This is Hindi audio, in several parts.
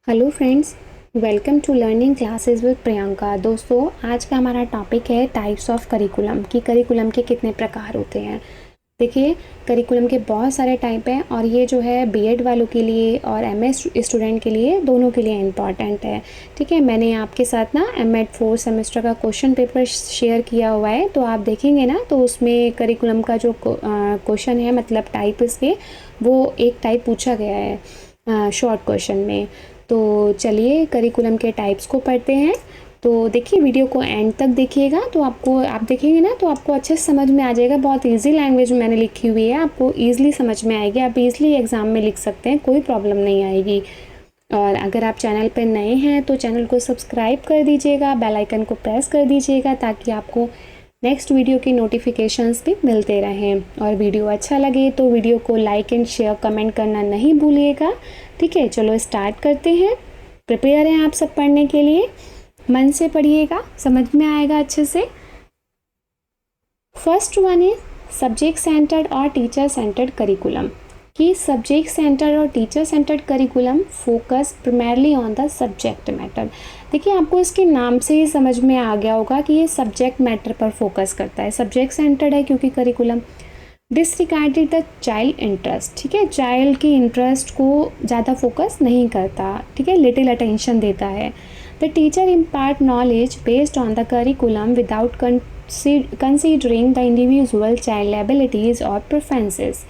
Hello friends, welcome to learning classes with Priyanka. दोस्तों, आज का हमारा टॉपिक है टाइप्स ऑफ करिकुलम कि करिकुलम के कितने प्रकार होते हैं। देखिए, करिकुलम के बहुत सारे टाइप हैं और ये जो है बीएड वालों के लिए और एमएस स्टूडेंट के लिए दोनों के लिए इम्पॉर्टेंट है। ठीक है, मैंने आपके साथ ना एमएड 4 सेमेस्टर का क्वेश्चन पेपर शेयर किया हुआ है, तो आप देखेंगे ना तो उसमें करिकुलम का जो क्वेश्चन है, मतलब टाइप इसके, वो एक टाइप पूछा गया है शॉर्ट क्वेश्चन में। तो चलिए करिकुलम के टाइप्स को पढ़ते हैं। तो देखिए, वीडियो को एंड तक देखिएगा तो आप देखेंगे ना तो आपको अच्छे से समझ में आ जाएगा। बहुत इजी लैंग्वेज में मैंने लिखी हुई है, आपको ईजिली समझ में आएगी, आप ईजिली एग्ज़ाम में लिख सकते हैं, कोई प्रॉब्लम नहीं आएगी। और अगर आप चैनल पर नए हैं तो चैनल को सब्सक्राइब कर दीजिएगा, बेल आइकन को प्रेस कर दीजिएगा ताकि आपको नेक्स्ट वीडियो की नोटिफिकेशंस भी मिलते रहें। और वीडियो अच्छा लगे तो वीडियो को लाइक एंड शेयर कमेंट करना नहीं भूलिएगा। ठीक है, चलो स्टार्ट करते हैं। प्रिपेयर हैं आप सब पढ़ने के लिए, मन से पढ़िएगा, समझ में आएगा अच्छे से। First one is subject centred और टीचर सेंटर्ड करिकुलम। कि सब्जेक्ट सेंटर्ड और teacher centred curriculum focus primarily on the subject matter. देखिए, आपको इसके नाम से ही समझ में आ गया होगा कि ये सब्जेक्ट मैटर पर फोकस करता है। सब्जेक्ट सेंटर्ड है क्योंकि curriculum disregarded the child interest. ठीक है, चाइल्ड के इंटरेस्ट को ज़्यादा फोकस नहीं करता, ठीक है, लिटिल अटेंशन देता है। The teacher impart knowledge based on the curriculum without considering the individual child abilities or preferences.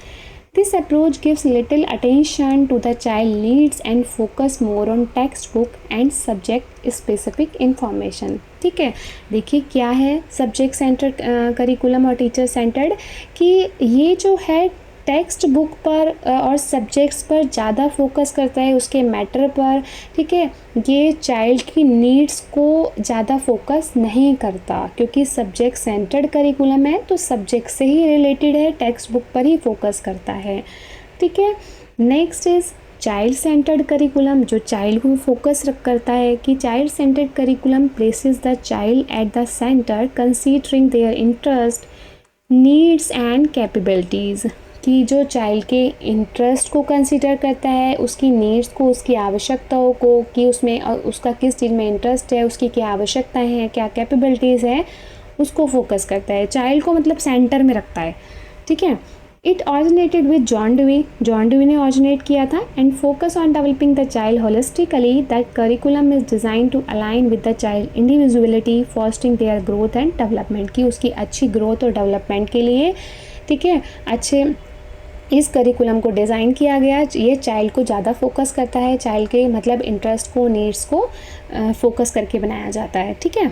This approach gives little attention to the child needs and focus more on textbook and subject specific information. ठीक है, देखिए क्या है सब्जेक्ट सेंटर्ड करिकुलम और टीचर सेंटर्ड, कि ये जो है टेक्स्ट बुक पर और सब्जेक्ट्स पर ज़्यादा फोकस करता है, उसके मैटर पर। ठीक है, ये चाइल्ड की नीड्स को ज़्यादा फोकस नहीं करता क्योंकि सब्जेक्ट सेंटर्ड करिकुलम है तो सब्जेक्ट से ही रिलेटेड है, टेक्स्ट बुक पर ही फोकस करता है। ठीक है, next is child centred curriculum, जो चाइल्ड को फोकस करता है। कि child centred curriculum places the child at the centre considering their interest, needs and capabilities. कि जो चाइल्ड के इंटरेस्ट को कंसीडर करता है, उसकी नीड्स को, उसकी आवश्यकताओं को, कि उसमें उसका किस चीज़ में इंटरेस्ट है, उसकी क्या आवश्यकताएं हैं, क्या कैपेबिलिटीज़ हैं, उसको फोकस करता है। चाइल्ड को मतलब सेंटर में रखता है। ठीक है, it originated with John Dewey ने ऑरिजिनेट किया था। And focus on developing the child holistically, that curriculum is design to align with the child individuality fostering their growth and development. की उसकी अच्छी ग्रोथ और डेवलपमेंट के लिए, ठीक है, अच्छे इस करिकुलम को डिज़ाइन किया गया। ये चाइल्ड को ज़्यादा फोकस करता है, चाइल्ड के मतलब इंटरेस्ट को, नीड्स को फोकस करके बनाया जाता है। ठीक है,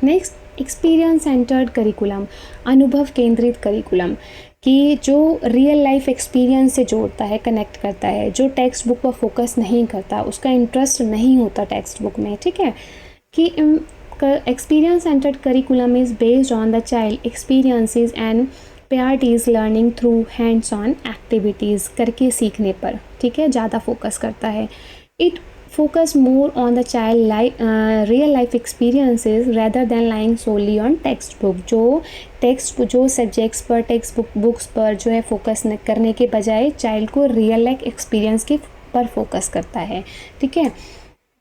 नेक्स्ट एक्सपीरियंस सेंटर्ड करिकुलम, अनुभव केंद्रित करिकुलम। कि जो रियल लाइफ एक्सपीरियंस से जोड़ता है, कनेक्ट करता है, जो टेक्स्ट बुक पर फोकस नहीं करता, उसका इंटरेस्ट नहीं होता टेक्स्ट बुक में। ठीक है, कि experience centred curriculum is based on the child experiences and priorities learning through hands on activities, करके सीखने पर, ठीक है, ज़्यादा फोकस करता है। It focus more on the child real life experiences rather than lying solely on text book. जो सब्जेक्ट्स पर, टेक्स्ट बुक्स पर जो है फोकस करने के बजाय चाइल्ड को रियल लाइफ एक्सपीरियंस के पर फोकस करता है। ठीक है,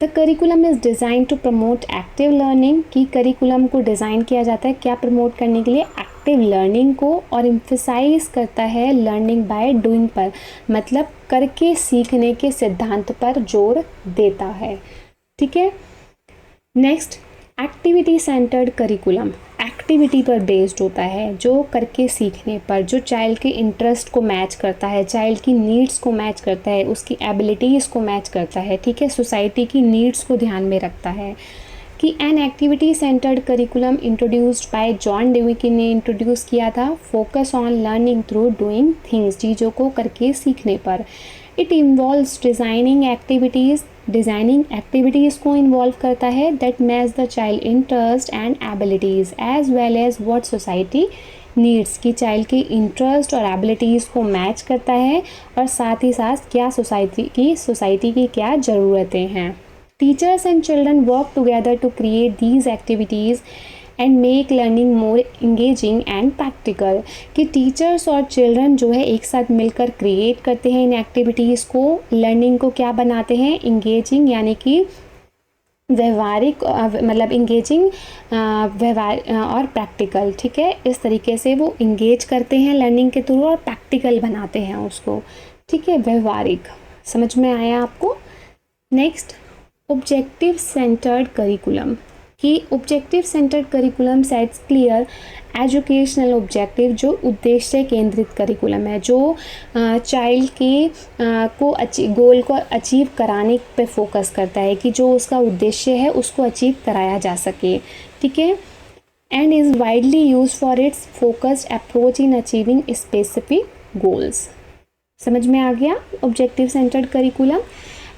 the curriculum is design to promote active learning. की करिकुलम को डिज़ाइन किया जाता है क्या प्रमोट करने के लिए? एक्टिव लर्निंग को। और एम्फसाइज करता है लर्निंग बाय डूइंग पर, मतलब करके सीखने के सिद्धांत पर जोर देता है। ठीक है, next activity centred curriculum, activity पर बेस्ड होता है, जो करके सीखने पर, जो चाइल्ड के इंटरेस्ट को मैच करता है, चाइल्ड की नीड्स को मैच करता है, उसकी एबिलिटीज़ को मैच करता है। ठीक है, सोसाइटी की नीड्स को ध्यान में रखता है। कि an activity centred curriculum introduced by John Dewey ने इंट्रोड्यूस किया था, focus on learning through doing things, चीज़ों को करके सीखने पर। इट इन्वॉल्व्स डिज़ाइनिंग एक्टिविटीज़ को इन्वॉल्व करता है that match the child interest and abilities as well as what society needs. की चाइल्ड के इंटरेस्ट और एबिलिटीज़ को मैच करता है और साथ ही साथ क्या सोसाइटी की क्या ज़रूरतें हैं। Teachers and children work together to create these activities and make learning more engaging and practical. कि टीचर्स और चिल्ड्रन जो है एक साथ मिलकर क्रिएट करते हैं इन एक्टिविटीज़ को, लर्निंग को क्या बनाते हैं, इंगेजिंग यानी कि व्यवहारिक, मतलब इंगेजिंग, व्यवहार और प्रैक्टिकल। ठीक है, इस तरीके से वो इंगेज करते हैं लर्निंग के थ्रू और प्रैक्टिकल बनाते हैं उसको। ठीक है, व्यवहारिक। समझ में आया आपको? Next, objective centred curriculum. कि objective centred curriculum sets clear educational objective, जो उद्देश्य केंद्रित करिकुलम है, जो चाइल्ड के गोल को अचीव कराने पे फोकस करता है, कि जो उसका उद्देश्य है उसको अचीव कराया जा सके। ठीक है, and is widely use for its focused approach in achieving specific goals. समझ में आ गया objective centred curriculum.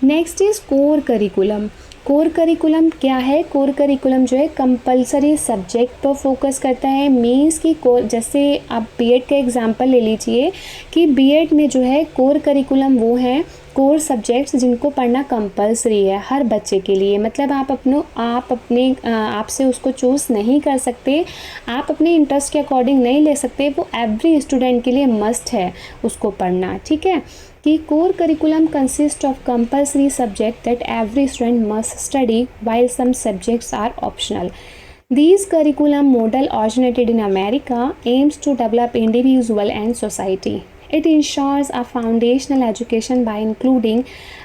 Next is core curriculum. Core curriculum क्या है? कोर करिकुलम जो है कंपलसरी सब्जेक्ट पर फोकस करता है। मीन्स की कोर, जैसे आप बीएड का एग्जांपल ले लीजिए कि बीएड में जो है कोर करिकुलम वो हैं कोर सब्जेक्ट्स जिनको पढ़ना कंपलसरी है हर बच्चे के लिए। मतलब आप से उसको चूज़ नहीं कर सकते, आप अपने इंटरेस्ट के अकॉर्डिंग नहीं ले सकते, वो एवरी स्टूडेंट के लिए मस्ट है उसको पढ़ना। ठीक है, कि core curriculum consist of compulsory subject that every student must study while some subjects are optional. These curriculum model originated in America aims to develop individual and society. It ensures a foundational education by including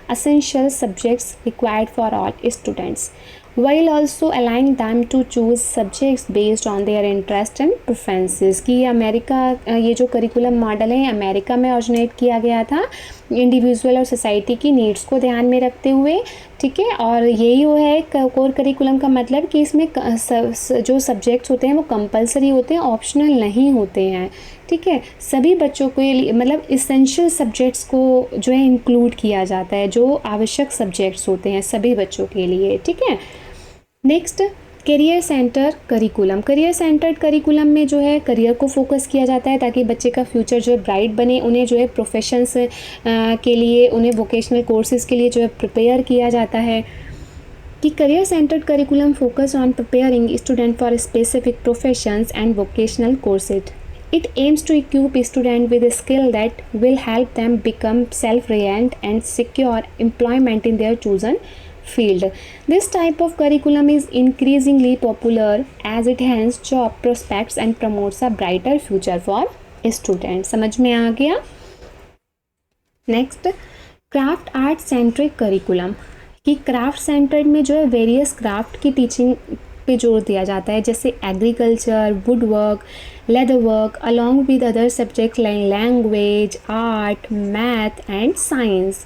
essential subjects required for all students, while also allowing them to choose subjects based on their interest and preferences. कि अमेरिका, ये जो करिकुलम मॉडल है अमेरिका में ऑरिजिनेट किया गया था इंडिविजुअल और सोसाइटी की नीड्स को ध्यान में रखते हुए। ठीक है, और यही वो है कोर करिकुलम का मतलब कि इसमें जो सब्जेक्ट्स होते हैं वो कंपलसरी होते हैं, ऑप्शनल नहीं होते हैं। ठीक है, सभी बच्चों के लिए, मतलब इसेंशियल सब्जेक्ट्स को जो है इंक्लूड किया जाता है, जो आवश्यक सब्जेक्ट्स होते हैं सभी बच्चों के लिए। ठीक है, next career centre curriculum. Career centred curriculum में जो है करियर को फोकस किया जाता है ताकि बच्चे का फ्यूचर जो है ब्राइट बने। उन्हें जो है प्रोफेशंस के लिए, उन्हें वोकेशनल कोर्सेज़ के लिए जो है प्रिपेयर किया जाता है। कि career centred curriculum focus on preparing student for specific professions and vocational courses. It aims to equip students with a skill that will help them become self-reliant and secure employment in their chosen field. This type of curriculum is increasingly popular as it enhances job prospects and promotes a brighter future for students. समझ में आ गया? Next, craft art centric curriculum. कि क्राफ्ट सेंटर्ड में जो है वेरियस क्राफ्ट की टीचिंग पे जोर दिया जाता है, जैसे agriculture, would work, leather work, along with other subject like language, art, math and science.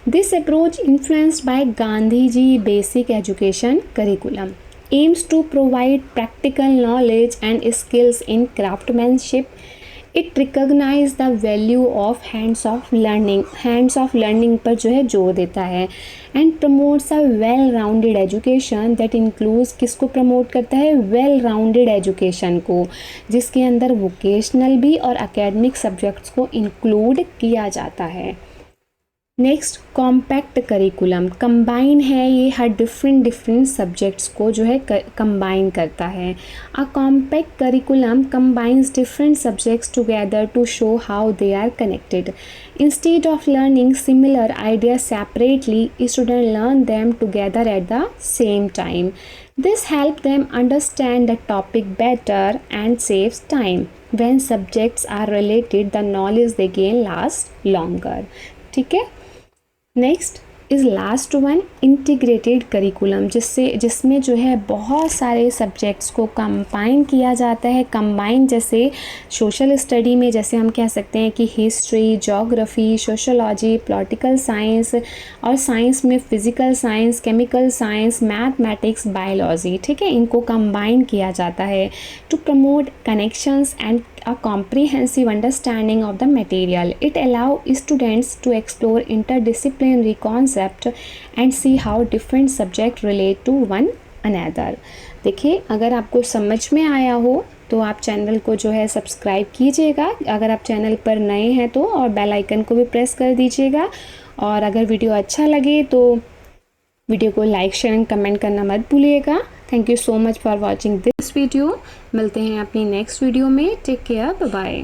This approach, influenced by Gandhiji Basic Education Curriculum, aims to provide practical knowledge and skills in craftsmanship. It recognizes the value of hands-on learning पर जो है जोर देता है, and promotes a well-rounded education that includes, किसको प्रमोट करता है? well-rounded education को, जिसके अंदर वोकेशनल भी और एकेडमिक सब्जेक्ट्स को इंक्लूड किया जाता है। Next, compact curriculum. कंबाइन है ये, हर डिफरेंट सब्जेक्ट्स को जो है कंबाइन करता है। A compact curriculum combines different subjects together to show how they are connected. Instead of learning similar ideas separately, student learn them together at the same time. This help them understand the topic better and saves time. When subjects are related, the knowledge they gain last longer. ठीक है, next is last one, integrated curriculum, जिसमें जो है बहुत सारे सब्जेक्ट्स को कंबाइन किया जाता है। कंबाइन जैसे सोशल स्टडी में, जैसे हम कह सकते हैं कि history, geography, sociology, political science, और साइंस में physical science, chemical science, mathematics, biology. ठीक है, इनको कंबाइन किया जाता है to promote connections and a comprehensive understanding of the material. It allows students to explore interdisciplinary concepts and see how different subjects relate to one another. देखिए, अगर आपको समझ में आया हो तो आप चैनल को जो है सब्सक्राइब कीजिएगा, अगर आप चैनल पर नए हैं तो, और बेल आइकन को भी प्रेस कर दीजिएगा। और अगर वीडियो अच्छा लगे तो वीडियो को लाइक, शेयर एंड कमेंट करना मत भूलिएगा। Thank you so much for watching this video. मिलते हैं अपनी नेक्स्ट वीडियो में। Take care, bye bye.